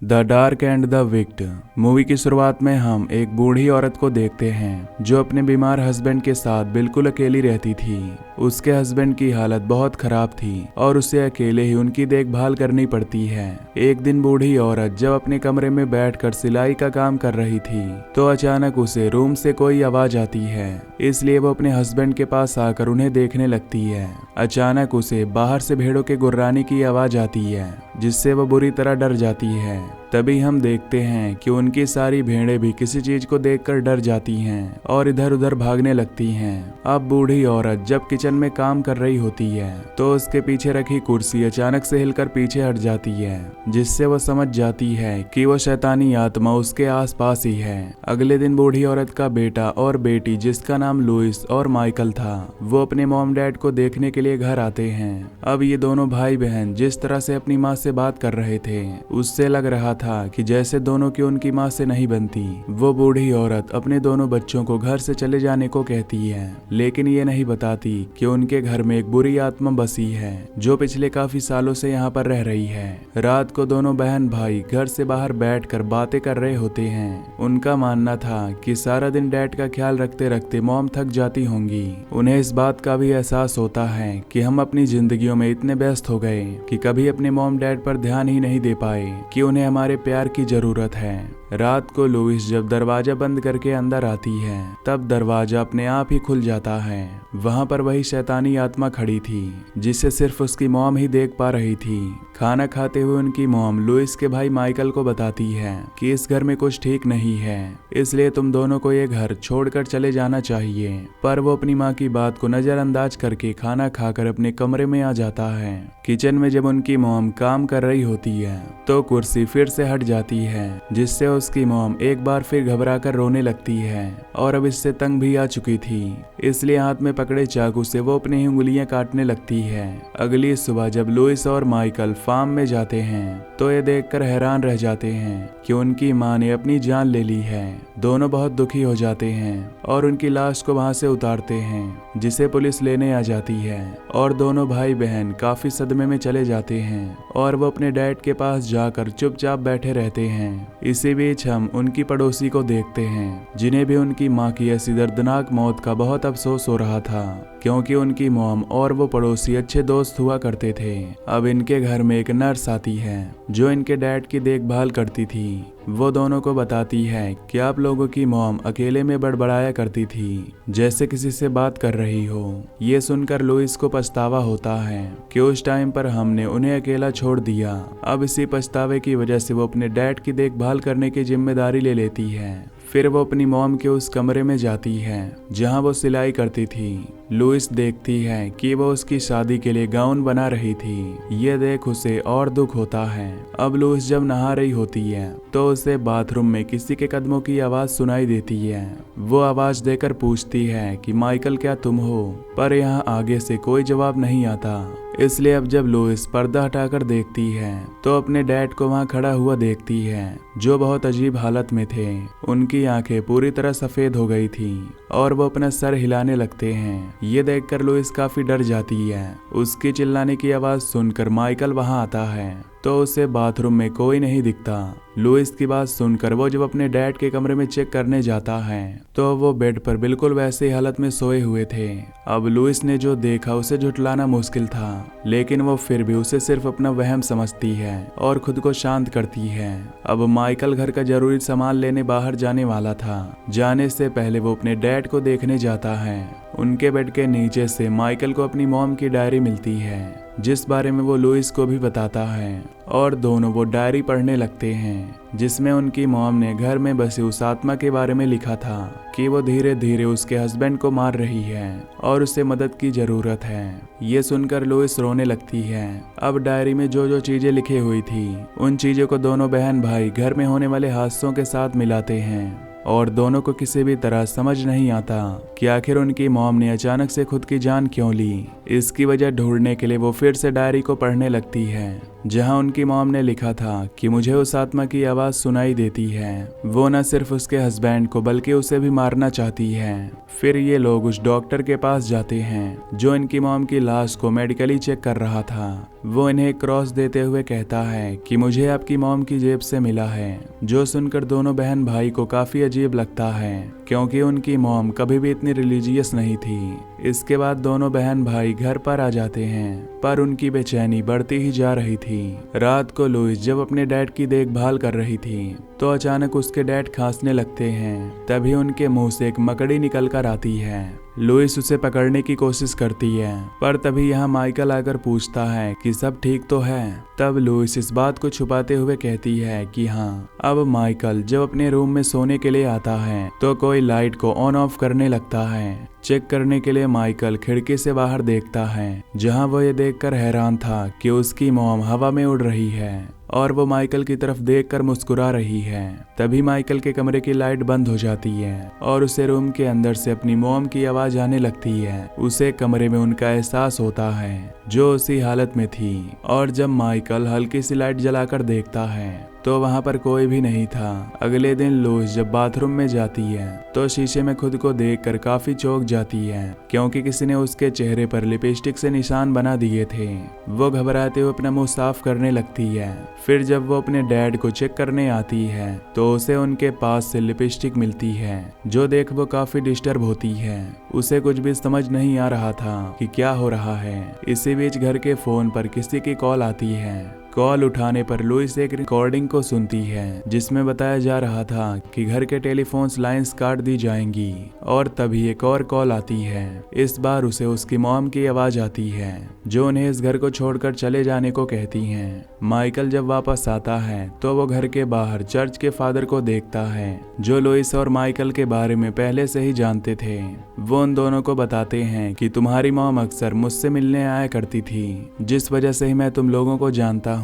The dark and the विक्ट movie की शुरुआत में हम एक बूढ़ी औरत को देखते हैं जो अपने बीमार हस्बैंड के साथ बिल्कुल अकेली रहती थी। उसके हस्बैंड की हालत बहुत खराब थी और उसे अकेले ही उनकी देखभाल करनी पड़ती है। एक दिन बूढ़ी औरत जब अपने कमरे में बैठकर सिलाई का काम कर रही थी तो अचानक उसे रूम से कोई आवाज आती है, इसलिए वो अपने हस्बैंड के पास आकर उन्हें देखने लगती है। अचानक उसे बाहर से भेड़ों के गुर्राने की आवाज आती है, जिससे वो बुरी तरह डर जाती है। तभी हम देखते हैं कि उनकी सारी भेड़ें भी किसी चीज को देखकर डर जाती हैं और इधर उधर भागने लगती हैं। अब बूढ़ी औरत जब किचन में काम कर रही होती है तो उसके पीछे रखी कुर्सी अचानक से हिलकर पीछे हट जाती है, जिससे वो समझ जाती है कि वो शैतानी आत्मा उसके आसपास ही है। अगले दिन बूढ़ी औरत का बेटा और बेटी, जिसका नाम लुइस और माइकल था, वो अपने मॉम डैड को देखने के लिए घर आते हैं। अब ये दोनों भाई बहन जिस तरह से अपनी माँ से बात कर रहे थे उससे लग रहा था कि जैसे दोनों की उनकी माँ से नहीं बनती। वो बूढ़ी औरत अपने दोनों बच्चों को घर से चले जाने को कहती है, लेकिन ये नहीं बताती कि उनके घर में एक बुरी आत्मा बसी है जो पिछले काफी सालों से यहाँ पर रह रही है। रात को दोनों बहन भाई घर से बाहर बैठकर बातें कर रहे होते हैं। उनका मानना था कि सारा दिन डैड का ख्याल रखते रखते मॉम थक जाती होंगी। उन्हें इस बात का भी एहसास होता है कि हम अपनी जिंदगियों में इतने व्यस्त हो गए कि कभी अपने मॉम डैड पर ध्यान ही नहीं दे पाए कि उन्हें हमारे प्यार की जरूरत है। रात को लुइस जब दरवाजा बंद करके अंदर आती है तब दरवाजा अपने आप ही खुल जाता है। वहां पर वही शैतानी आत्मा खड़ी थी जिसे सिर्फ उसकी मॉम ही देख पा रही थी। खाना खाते हुए उनकी मॉम लुइस के भाई माइकल को बताती है कि इस घर में कुछ ठीक नहीं है, इसलिए तुम दोनों को ये घर छोड़कर चले जाना चाहिए। पर वो अपनी माँ की बात को नजरअंदाज करके खाना खाकर अपने कमरे में आ जाता है। किचन में जब उनकी मॉम काम कर रही होती है तो कुर्सी फिर से हट जाती है, जिससे उसकी मॉम एक बार फिर घबराकर रोने लगती है और अब इससे तंग भी आ चुकी थी, इसलिए हाथ में पकड़े चाकू से वो अपनी ही उंगलियां काटने लगती है। अगली सुबह जब लुइस और माइकल फार्म में जाते हैं तो ये देखकर हैरान रह जाते हैं कि उनकी मां ने अपनी जान ले ली है। दोनों बहुत दुखी हो जाते हैं और उनकी लाश को वहां से उतारते हैं, जिसे पुलिस लेने आ जाती है और दोनों भाई बहन काफी सदमे में चले जाते हैं और वो अपने डैड के पास जाकर चुपचाप बैठे रहते हैं। इसी बीच हम उनकी पड़ोसी को देखते हैं जिन्हें भी उनकी माँ की ऐसी दर्दनाक मौत का बहुत अफसोस हो रहा था, क्योंकि उनकी मॉम और वो पड़ोसी अच्छे दोस्त हुआ करते थे। अब इनके घर में एक नर्स आती है जो इनके डैड की देखभाल करती थी। वो दोनों को बताती है कि आप लोगों की मॉम अकेले में बड़बड़ाया करती थी, जैसे किसी से बात कर रही हो। ये सुनकर लुइस को पछतावा होता है कि उस टाइम पर हमने उन्हें अकेला छोड़ दिया। अब इसी पछतावे की वजह से वो अपने डैड की देखभाल करने की जिम्मेदारी ले लेती है। फिर वो अपनी मॉम के उस कमरे में जाती है जहां वो सिलाई करती थी। लुइस देखती है कि वो उसकी शादी के लिए गाउन बना रही थी। ये देख उसे और दुख होता है। अब लुइस जब नहा रही होती है तो उसे बाथरूम में किसी के कदमों की आवाज सुनाई देती है। वो आवाज देकर पूछती है कि माइकल क्या तुम हो, पर यहाँ आगे से कोई जवाब नहीं आता। इसलिए अब जब लुइस पर्दा हटाकर देखती है तो अपने डैड को वहां खड़ा हुआ देखती है जो बहुत अजीब हालत में थे। उनकी आंखें पूरी तरह सफेद हो गई थी और वो अपना सर हिलाने लगते हैं। ये देखकर लुइस काफी डर जाती है। उसकी चिल्लाने की आवाज सुनकर माइकल वहां आता है तो उसे बाथरूम में कोई नहीं दिखता। लुइस की बात सुनकर वो जब अपने डैड के कमरे में चेक करने जाता है तो वो बेड पर बिल्कुल वैसे हालत में सोए हुए थे। अब लुइस ने जो देखा उसे झुटलाना मुश्किल था, लेकिन वो फिर भी उसे सिर्फ अपना वहम समझती है और खुद को शांत करती है। अब माइकल घर का जरूरी सामान लेने बाहर जाने वाला था। जाने से पहले वो अपने डैड को देखने जाता है। उनके बेड के नीचे से माइकल को अपनी मॉम की डायरी मिलती है, जिस बारे में वो लुइस को भी बताता है और दोनों वो डायरी पढ़ने लगते हैं, जिसमें उनकी मॉम ने घर में बसी उस आत्मा के बारे में लिखा था कि वो धीरे धीरे उसके हस्बैंड को मार रही है और उसे मदद की जरूरत है। ये सुनकर लुइस रोने लगती है। अब डायरी में जो जो चीजें लिखी हुई थी उन चीजों को दोनों बहन भाई घर में होने वाले हादसों के साथ मिलाते हैं और दोनों को किसी भी तरह समझ नहीं आता कि आखिर उनकी मॉम ने अचानक से खुद की जान क्यों ली। इसकी वजह ढूंढने के लिए वो फिर से डायरी को पढ़ने लगती है। जहां उनकी मॉम ने लिखा था कि मुझे उस आत्मा की आवाज सुनाई देती है। वो न सिर्फ उसके हस्बैंड को बल्कि उसे भी मारना चाहती है। फिर ये लोग उस डॉक्टर के पास जाते हैं जो इनकी मॉम की लाश को मेडिकली चेक कर रहा था। वो इन्हें क्रॉस देते हुए कहता है कि मुझे आपकी मॉम की जेब से मिला है, जो सुनकर दोनों बहन भाई को काफी अजीब लगता है क्योंकि उनकी मॉम कभी भी इतनी रिलीजियस नहीं थी। इसके बाद दोनों बहन भाई घर पर आ जाते हैं, पर उनकी बेचैनी बढ़ती ही जा रही थी। रात को लुइस जब अपने डैड की देखभाल कर रही थी तो अचानक उसके डैड खांसने लगते हैं। तभी उनके मुंह से एक मकड़ी निकल कर आती है। लुइस उसे पकड़ने की कोशिश करती है, पर तभी यहाँ माइकल आकर पूछता है कि सब ठीक तो है। तब लुइस इस बात को छुपाते हुए कहती है कि हाँ। अब माइकल जब अपने रूम में सोने के लिए आता है तो कोई लाइट को ऑन ऑफ करने लगता है। चेक करने के लिए माइकल खिड़की से बाहर देखता है, जहां वो ये देखकर हैरान था कि उसकी मॉम हवा में उड़ रही है और वो माइकल की तरफ देखकर मुस्कुरा रही है। तभी माइकल के कमरे की लाइट बंद हो जाती है और उसे रूम के अंदर से अपनी मॉम की आवाज आने लगती है। उसे कमरे में उनका एहसास होता है जो उसी हालत में थी, और जब माइकल हल्की सी लाइट जलाकर देखता है तो वहां पर कोई भी नहीं था। अगले दिन लुइस जब बाथरूम में जाती है तो शीशे में खुद को देखकर काफी चौंक जाती है क्योंकि किसी ने उसके चेहरे पर लिपस्टिक से निशान बना दिए थे। वो घबराते हुए अपना मुंह साफ करने लगती है। फिर जब वो अपने डैड को चेक करने आती है तो उसे उनके पास से लिपस्टिक मिलती है, जो देख वो काफी डिस्टर्ब होती है। उसे कुछ भी समझ नहीं आ रहा था कि क्या हो रहा है। इसी बीच घर के फोन पर किसी की कॉल आती है। कॉल उठाने पर लुइस एक रिकॉर्डिंग को सुनती है जिसमें बताया जा रहा था कि घर के टेलीफोन्स लाइंस काट दी जाएंगी। और तभी एक और कॉल आती है। इस बार उसे उसकी मॉम की आवाज आती है जो उन्हें इस घर को छोड़कर चले जाने को कहती हैं। माइकल जब वापस आता है तो वो घर के बाहर चर्च के फादर को देखता है जो लुइस और माइकल के बारे में पहले से ही जानते थे। वो उन दोनों को बताते हैं कि तुम्हारी मॉम अक्सर मुझसे मिलने आया करती थी, जिस वजह से ही मैं तुम लोगों को जानता हूँ।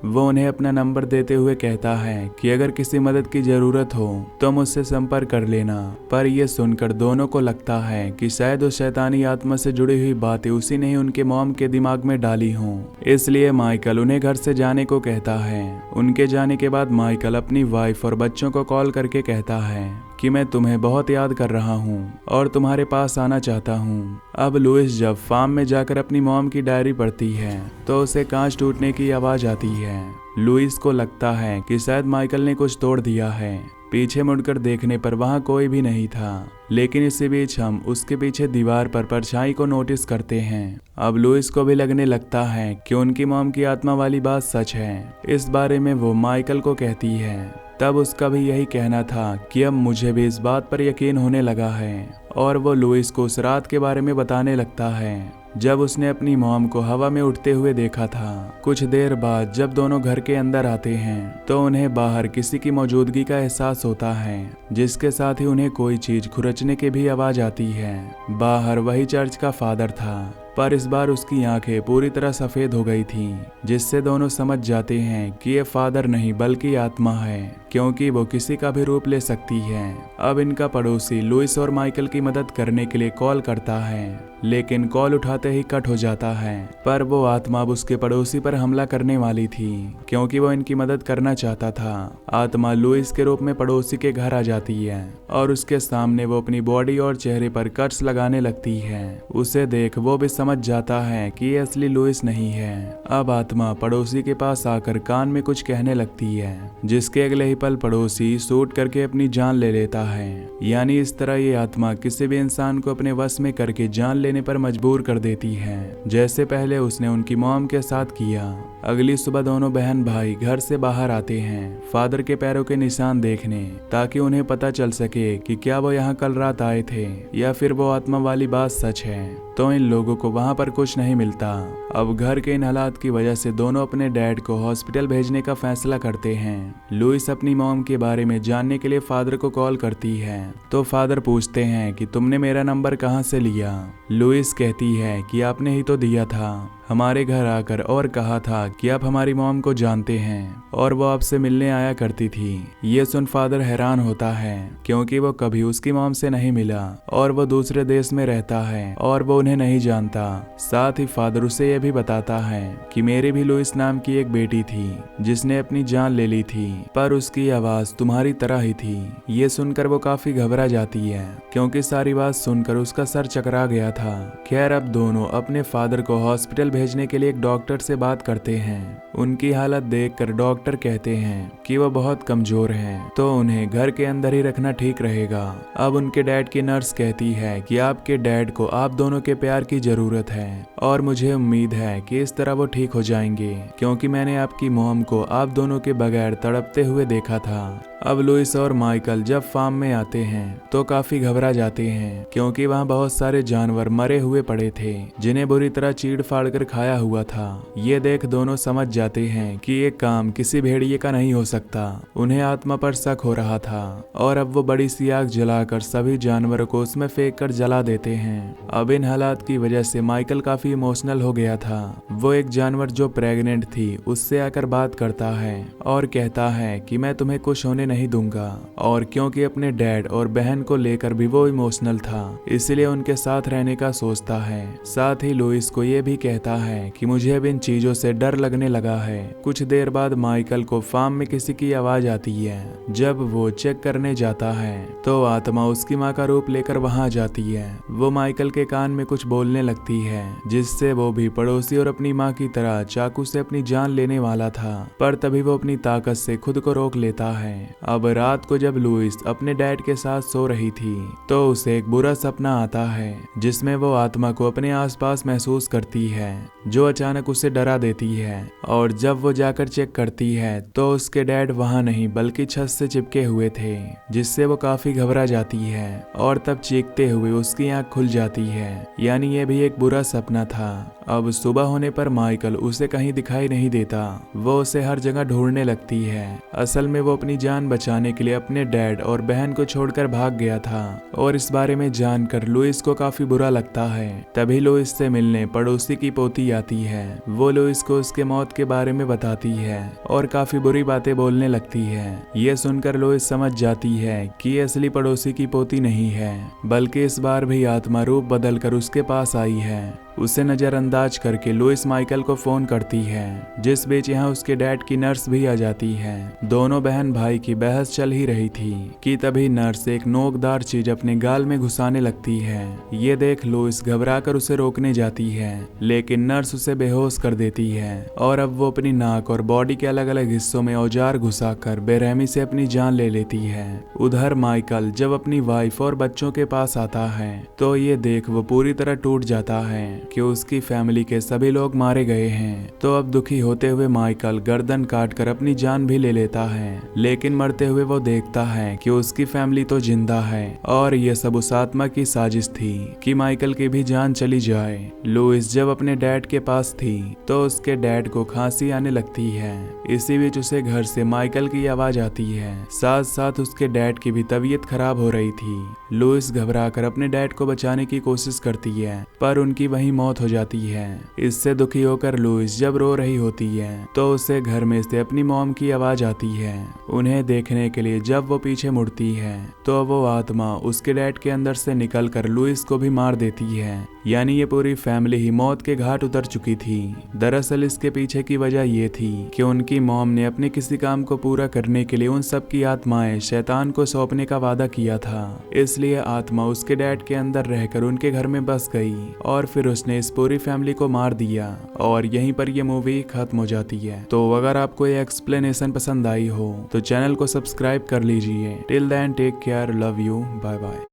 वो उन्हें अपना नंबर देते हुए कहता है कि अगर किसी मदद की जरूरत हो तो मुझसे संपर्क कर लेना। पर यह सुनकर दोनों को लगता है कि शायद उस शैतानी आत्मा से जुड़ी हुई बातें उसी ने ही उनके मॉम के दिमाग में डाली हों। इसलिए माइकल उन्हें घर से जाने को कहता है। उनके जाने के बाद माइकल अपनी वाइफ और बच्चों को कॉल करके कहता है कि मैं तुम्हें बहुत याद कर रहा हूँ और तुम्हारे पास आना चाहता हूँ। अब लुइस जब फार्म में जाकर अपनी मॉम की डायरी पढ़ती है तो उसे कांच टूटने की आवाज आती है। लुइस को लगता है कि शायद माइकल ने कुछ तोड़ दिया है। पीछे मुड़कर देखने पर वहां कोई भी नहीं था, लेकिन इसी बीच हम उसके पीछे दीवार पर परछाई को नोटिस करते हैं। अब लुइस को भी लगने लगता है कि उनकी मॉम की आत्मा वाली बात सच है। इस बारे में वो माइकल को कहती है। तब उसका भी यही कहना था कि अब मुझे भी इस बात पर यकीन होने लगा है, और वो लुइस को उस रात के बारे में बताने लगता है जब उसने अपनी मॉम को हवा में उड़ते हुए देखा था। कुछ देर बाद जब दोनों घर के अंदर आते हैं तो उन्हें बाहर किसी की मौजूदगी का एहसास होता है, जिसके साथ ही उन्हें कोई चीज खुरचने की भी आवाज आती है। बाहर वही चर्च का फादर था, पर इस बार उसकी आंखें पूरी तरह सफेद हो गई थीं, जिससे दोनों समझ जाते हैं कि ये फादर नहीं बल्कि आत्मा है, क्योंकि वो किसी का भी रूप ले सकती है। अब इनका पड़ोसी लुइस और माइकल की मदद करने के लिए कॉल करता है, लेकिन कॉल उठाते ही कट हो जाता है। पर वो आत्मा अब उसके पड़ोसी पर हमला करने वाली थी, क्योंकि वो इनकी मदद करना चाहता था। आत्मा लुइस के रूप में पड़ोसी के घर आ जाती है और उसके सामने वो अपनी बॉडी और चेहरे पर कट्स लगाने लगती है। उसे देख वो भी समझ जाता है कि ये असली लुइस नहीं है। अब आत्मा पड़ोसी के पास आकर कान में कुछ कहने लगती है, जिसके अगले ही पल पड़ोसी शूट करके अपनी जान ले लेता है। यानी इस तरह ये आत्मा किसी भी इंसान को अपने वश में करके जान लेने पर मजबूर कर देती है, जैसे पहले उसने उनकी मॉम के साथ किया। अगली सुबह दोनों बहन भाई घर से बाहर आते हैं फादर के पैरों के निशान देखने, ताकि उन्हें पता चल सके कि क्या वो यहाँ कल रात आए थे या फिर वो आत्मा वाली बात सच है। तो इन लोगों को वहाँ पर कुछ नहीं मिलता। अब घर के इन हालात की वजह से दोनों अपने डैड को हॉस्पिटल भेजने का फैसला करते हैं। लुइस अपनी मॉम के बारे में जानने के लिए फादर को कॉल करती है, तो फादर पूछते हैं कि तुमने मेरा नंबर कहाँ से लिया। लुइस कहती है कि आपने ही तो दिया था। हमारे घर आकर और कहा था कि आप हमारी मॉम को जानते हैं और वो आपसे मिलने आया करती थी। ये सुन फादर हैरान होता है क्योंकि वो कभी उसकी मॉम से नहीं मिला और वो दूसरे देश में रहता है और वो उन्हें नहीं जानता। साथ ही फादर उसे ये भी बताता है कि मेरी भी लुइस नाम की एक बेटी थी जिसने अपनी जान ले ली थी, पर उसकी आवाज तुम्हारी तरह ही थी। ये सुनकर वो काफी घबरा जाती है क्योंकि सारी बात सुनकर उसका सर चकरा गया था। खैर अब दोनों अपने फादर को हॉस्पिटल भेजने के लिए एक डॉक्टर से बात करते हैं। उनकी हालत देखकर डॉक्टर कहते हैं कि वो बहुत कमजोर हैं, तो उन्हें घर के अंदर ही रखना ठीक रहेगा। अब उनके डैड की नर्स कहती है कि आपके डैड को आप दोनों के प्यार की जरूरत है और मुझे उम्मीद है कि इस तरह वो ठीक हो जाएंगे क्योंकि मैंने आपकी मॉम को आप दोनों के बगैर तड़पते हुए देखा था। अब लुइस और माइकल जब फार्म में आते हैं तो काफी घबरा जाते हैं क्योंकि वहाँ बहुत सारे जानवर मरे हुए पड़े थे जिन्हें बुरी तरह चीड़ फाड़ कर खाया हुआ था। ये देख दोनों समझ जाते हैं कि ये काम किसी भेड़िए का नहीं हो सकता। उन्हें आत्मा पर शक हो रहा था और अब वो बड़ी सी आग जलाकर सभी जानवरों को उसमें फेंक कर जला देते हैं। अब इन हालात की वजह से माइकल काफी इमोशनल हो गया था। वो एक जानवर जो प्रेग्नेंट थी उससे आकर बात करता है और कहता है कि मैं तुम्हें कुछ होने नहीं दूंगा, और क्योंकि अपने डैड और बहन को लेकर भी वो इमोशनल था इसलिए उनके साथ रहने का सोचता है। साथ ही लुइस को ये भी कहता है कि मुझे अब इन चीजों से डर लगने लगा है। कुछ देर बाद माइकल को फार्म में किसी की आवाज आती है। जब वो चेक करने जाता है तो आत्मा उसकी माँ का रूप लेकर वहां जाती है। वो माइकल के कान में कुछ बोलने लगती है जिससे वो भी पड़ोसी और अपनी माँ की तरह चाकू से अपनी जान लेने वाला था, पर तभी वो अपनी ताकत से खुद को रोक लेता है। अब रात को जब लुइस अपने डैड के साथ सो रही थी तो उसे एक बुरा सपना आता है जिसमें वो आत्मा को अपने आसपास महसूस करती है जो अचानक उसे डरा देती है। और जब वो जाकर चेक करती है तो उसके डैड वहां नहीं बल्कि छत से चिपके हुए थे, जिससे वो काफी घबरा जाती है और तब चीखते हुए उसकी आंख खुल जाती है। यानी ये भी एक बुरा सपना था। अब सुबह होने पर माइकल उसे कहीं दिखाई नहीं देता। वो उसे हर जगह ढूंढने लगती है। असल में वो अपनी जान बचाने के लिए अपने डैड और बहन को छोड़कर भाग गया था और इस बारे में जानकर लुइस को काफी बुरा लगता है। तभी लुइस से मिलने पड़ोसी की पोती आती है। वो लुइस को उसके मौत के बारे में बताती है और काफी बुरी बातें बोलने लगती है। ये सुनकर लुइस समझ जाती है कि ये असली पड़ोसी की पोती नहीं है बल्कि इस बार भी आत्मा रूप बदलकर उसके पास आई है। उसे नजरअंदाज करके लुइस माइकल को फोन करती है, जिस बीच यहाँ उसके डैड की नर्स भी आ जाती है। दोनों बहन भाई की बहस चल ही रही थी कि तभी नर्स एक नोकदार चीज अपने गाल में घुसाने लगती है। ये देख लुइस घबराकर उसे रोकने जाती है लेकिन नर्स उसे बेहोश कर देती है और अब वो अपनी नाक और बॉडी के अलग अलग हिस्सों में औजार घुसाकर बेरहमी से अपनी जान ले लेती है। उधर माइकल जब अपनी वाइफ और बच्चों के पास आता है तो ये देख वो पूरी तरह टूट जाता है कि उसकी फैमिली के सभी लोग मारे गए हैं। तो अब दुखी होते हुए माइकल गर्दन काटकर अपनी जान भी ले लेता है, लेकिन मरते हुए वो देखता है कि उसकी फैमिली तो जिंदा है और ये सब उस आत्मा की साजिश थी कि माइकल की भी जान चली जाए। लुइस जब अपने डैड के पास थी तो उसके डैड को खांसी आने लगती है। इसी बीच उसे घर से माइकल की आवाज आती है। साथ साथ उसके डैड की भी तबीयत खराब हो रही थी। लुइस घबराकर अपने डैड को बचाने की कोशिश करती है पर उनकी वहीं मौत हो जाती है। इससे दुखी होकर लुइस जब रो रही होती है तो उसे घर में से अपनी मॉम की आवाज आती है। उन्हें देखने के लिए जब वो पीछे मुड़ती है तो वो आत्मा उसके डैड के अंदर से निकलकर लुइस को भी मार देती है। यानी ये पूरी फैमिली ही मौत के घाट उतर चुकी थी। दरअसल इसके पीछे की वजह ये थी कि उनकी मॉम ने अपने किसी काम को पूरा करने के लिए उन सब की आत्माएं शैतान को सौंपने का वादा किया था। इसलिए आत्मा उसके डैड के अंदर रहकर उनके घर में बस गई और फिर उसने इस पूरी फैमिली को मार दिया और यहीं पर ये मूवी खत्म हो जाती है। तो अगर आपको ये एक्सप्लेनेशन पसंद आई हो तो चैनल को सब्सक्राइब कर लीजिए। Till then take care, love you, bye bye.